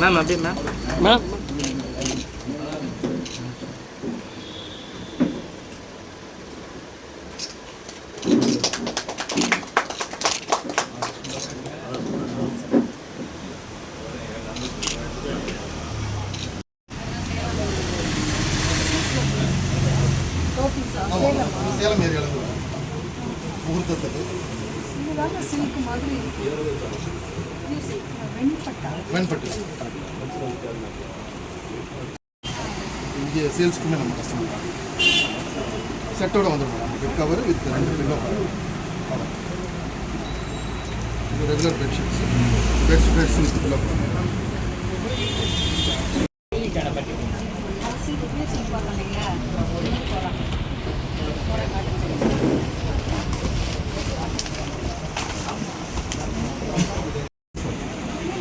Ma'am அப்படியே ma'am ma'am Salem ஏரியாவில் முகூர்த்தத்துக்கு சில்க் மாதிரி வெண்பட்டு இங்கே சேல்ஸ்க்குமே நம்ம கஸ்டமர் தான் செட்டோட வந்துடும் bed cover with 2 pillow cover இது regular bedsheets beds with pillow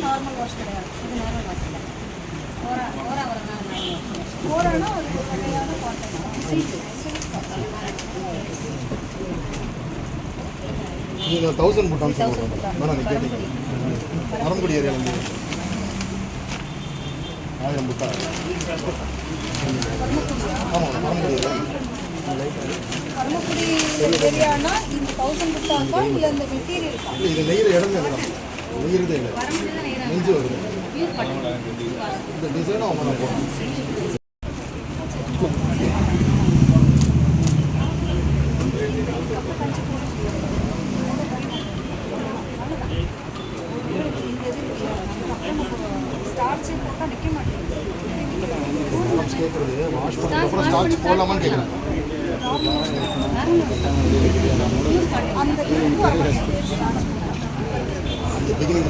normal wash கிடையாது. இது நார்மல் வாஷ் இல்லை. ஓரா ஓரானா ஒரு கடையான காட்டன் நீங்கள் 1000 போட்டான்னு சொல்லுவாங்க மேடம். நீங்கள் கேட்டீங்க மரம்குடி ஏரியாவில் 1000 புட்டா. ஆமாம் மரம்குடி ஏரியா. கர்மக்குடி ஏரியானா இந்த 1000 புட்டாக்கா இல்லை இந்த மெட்டீரியல்க்கா? இது நெய்கிற இடமே இல்லை, நெய்கிறதே இல்லை, நெஞ்சு வருது. இந்த டிசைனும் அவங்க நான் போகிறோம். கேட்குறது வாஷ் பண்ணதுக்கப்புறம் ஸ்டார்ச் போடலாமான்னு கேட்குறேன். அந்த பிகினிங்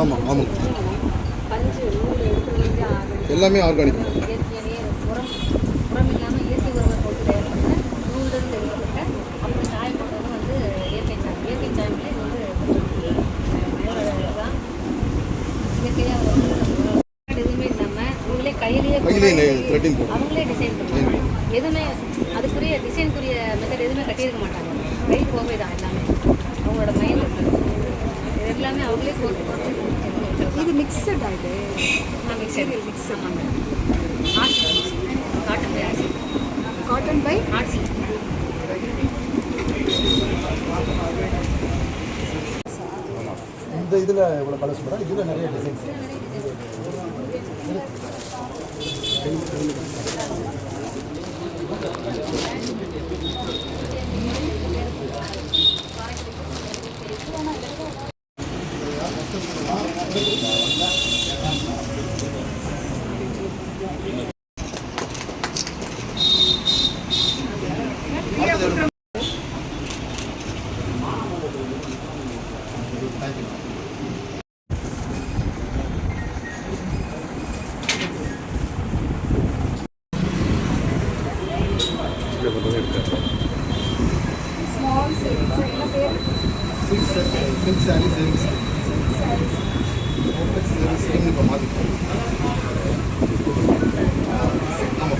ஆமாம் ஆமாம் எல்லாமே ஆர்கானிக். கையிலே த்ரெட்டிங் போட்டு அவங்களே டிசைன் பண்ணுவாங்க. எதுவுமே அதுக்குரிய டிசைனுக்குரிய மெத்தட் எதுவுமே கட்டியிருக்க மாட்டாங்க. கை போகவே தான் எல்லாமே அவங்களோட மைண்ட் இது எல்லாமே அவங்களே போட்டு. இது மிக்சட் ஆகுது. மிக்சட் மிக்ஸ் ஆமாங்க. காட்டன் பை ஆர்சி. காட்டன் பை ஆர்சி. இந்த இதில் இவ்வளோ கலர்ஸ் போகிறோம். இதில் நிறைய டிசைன்ஸ் ஸ்மால் சைஸ் என்ன பேர்? Silk sari savings complex savings இப்போ மாற்றிட்டோம். ஆமாம்